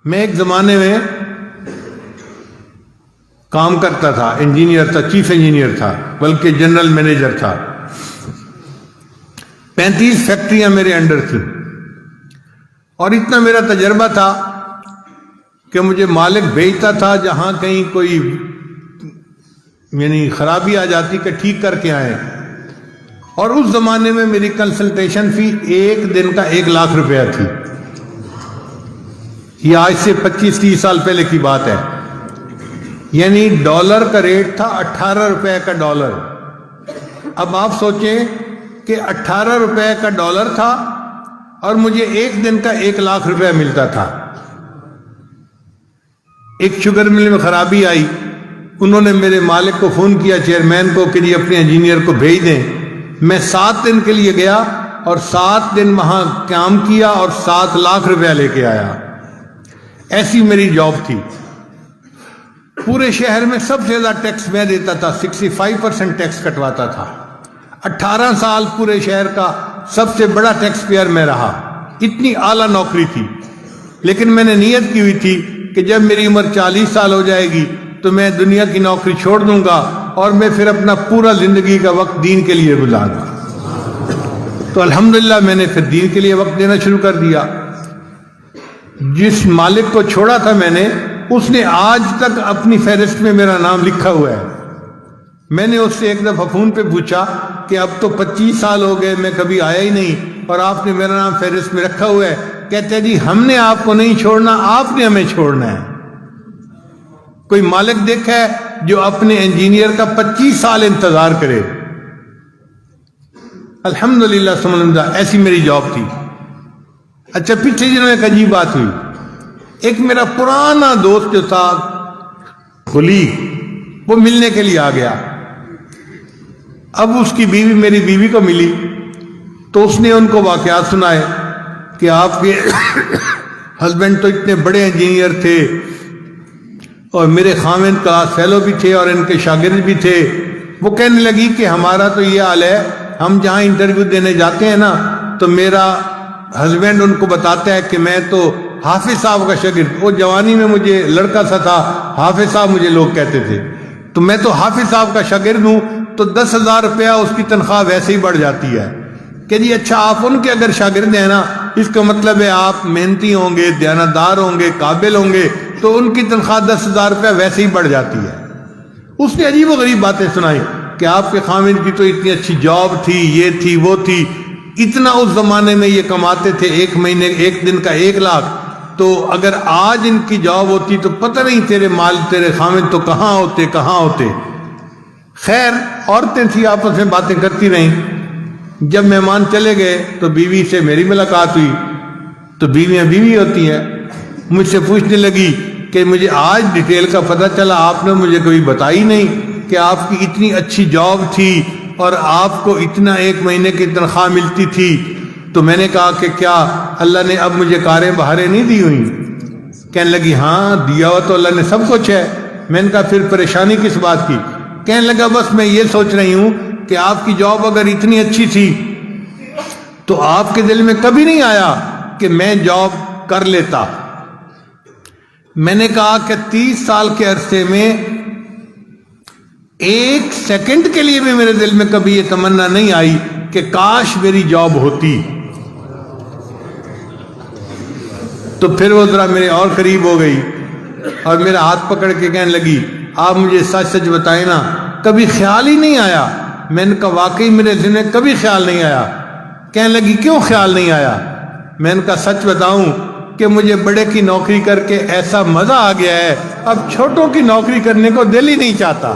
میں ایک زمانے میں کام کرتا تھا، انجینئر تھا، چیف انجینئر تھا، بلکہ جنرل مینیجر تھا۔ 35 فیکٹریاں میرے انڈر تھیں، اور اتنا میرا تجربہ تھا کہ مجھے مالک بھیجتا تھا جہاں کہیں کوئی خرابی آ جاتی کہ ٹھیک کر کے آئیں۔ اور اس زمانے میں میری کنسلٹیشن فی ایک دن کا 1 لاکھ روپیہ تھی۔ یہ آج سے 25-30 سال پہلے کی بات ہے، یعنی ڈالر کا ریٹ تھا 18 روپے کا ڈالر۔ اب آپ سوچیں کہ 18 روپے کا ڈالر تھا اور مجھے ایک دن کا 1 لاکھ روپے ملتا تھا۔ ایک شوگر مل میں خرابی آئی، انہوں نے میرے مالک کو فون کیا، چیئرمین کو، کہ جی اپنے انجینئر کو بھیج دیں۔ میں 7 دن کے لیے گیا اور 7 دن وہاں کام کیا اور 7 لاکھ روپیہ لے کے آیا۔ ایسی میری جاب تھی۔ پورے شہر میں سب سے زیادہ ٹیکس میں دیتا تھا، 65% ٹیکس کٹواتا تھا۔ 18 سال پورے شہر کا سب سے بڑا ٹیکس پیئر میں رہا۔ اتنی اعلیٰ نوکری تھی، لیکن میں نے نیت کی ہوئی تھی کہ جب میری عمر 40 سال ہو جائے گی تو میں دنیا کی نوکری چھوڑ دوں گا اور میں پھر اپنا پورا زندگی کا وقت دین کے لیے گزاروں گا۔ تو الحمدللہ میں نے پھر دین کے لیے وقت دینا شروع کر دیا۔ جس مالک کو چھوڑا تھا میں نے، اس نے آج تک اپنی فہرست میں میرا نام لکھا ہوا ہے۔ میں نے اس سے ایک دفعہ فون پہ پوچھا کہ اب تو 25 سال ہو گئے، میں کبھی آیا ہی نہیں اور آپ نے میرا نام فہرست میں رکھا ہوا ہے۔ کہتے ہیں جی ہم نے آپ کو نہیں چھوڑنا، آپ نے ہمیں چھوڑنا ہے۔ کوئی مالک دیکھا ہے جو اپنے انجینئر کا 25 سال انتظار کرے؟ الحمدللہ سمجھا، ایسی میری جاب تھی۔ اچھا، پچھلے دنوں ایک عجیب بات ہوئی۔ ایک میرا پرانا دوست جو تھا، خلی، وہ ملنے کے لیے آ گیا۔ اب اس کی بیوی میری بیوی کو ملی تو اس نے ان کو واقعات سنائے کہ آپ کے ہسبینڈ تو اتنے بڑے انجینئر تھے اور میرے خاوند کلاس فیلو بھی تھے اور ان کے شاگرد بھی تھے۔ وہ کہنے لگی کہ ہمارا تو یہ حال ہے، ہم جہاں انٹرویو دینے جاتے ہیں نا تو میرا ہسبینڈ ان کو بتاتا ہے کہ میں تو حافظ صاحب کا شاگرد، وہ جوانی میں مجھے لڑکا سا تھا، حافظ صاحب مجھے لوگ کہتے تھے، تو میں تو حافظ صاحب کا شاگرد ہوں، تو 10,000 روپیہ اس کی تنخواہ ویسے ہی بڑھ جاتی ہے۔ کہ جی اچھا، آپ ان کے اگر شاگرد ہیں نا، اس کا مطلب ہے آپ محنتی ہوں گے، دیانتدار ہوں گے، قابل ہوں گے، تو ان کی تنخواہ 10,000 روپیہ ویسے ہی بڑھ جاتی ہے۔ اس نے عجیب و غریب باتیں سنائی کہ آپ کے خاوند کی تو اتنی اچھی جاب تھی، یہ تھی، وہ تھی، اتنا اس زمانے میں یہ کماتے تھے، ایک مہینے ایک دن کا 1 لاکھ، تو اگر آج ان کی جاب ہوتی تو پتہ نہیں تیرے خاوند تو کہاں ہوتے۔ خیر، عورتیں تھی، آپس میں باتیں کرتی رہیں۔ جب مہمان چلے گئے تو بیوی سے میری ملاقات ہوئی، تو بیویاں بیوی ہوتی ہیں، مجھ سے پوچھنے لگی کہ مجھے آج ڈیٹیل کا پتہ چلا، آپ نے مجھے کبھی بتائی نہیں کہ آپ کی اتنی اچھی جاب تھی اور آپ کو اتنا 1 مہینے کی تنخواہ ملتی تھی۔ تو میں نے کہا کہ کیا اللہ نے اب مجھے کاریں بہاریں نہیں دی ہوئی؟ کہنے لگی ہاں دیا ہوا تو اللہ نے سب کچھ ہے۔ میں نے کہا پھر پریشانی کس بات کی؟ کہنے لگا بس میں یہ سوچ رہی ہوں کہ آپ کی جاب اگر اتنی اچھی تھی تو آپ کے دل میں کبھی نہیں آیا کہ میں جاب کر لیتا؟ میں نے کہا کہ 30 سال کے عرصے میں 1 سیکنڈ کے لیے بھی میرے دل میں کبھی یہ تمنا نہیں آئی کہ کاش میری جاب ہوتی۔ تو پھر وہ ذرا میرے اور قریب ہو گئی اور میرا ہاتھ پکڑ کے کہنے لگی آپ مجھے سچ سچ بتائیں نا، کبھی خیال ہی نہیں آیا؟ میں نے کہا واقعی میرے ذہن میں کبھی خیال نہیں آیا۔ کہنے لگی کیوں خیال نہیں آیا؟ میں نے کہا سچ بتاؤں کہ مجھے بڑے کی نوکری کر کے ایسا مزہ آ گیا ہے، اب چھوٹوں کی نوکری کرنے کو دل ہی نہیں چاہتا۔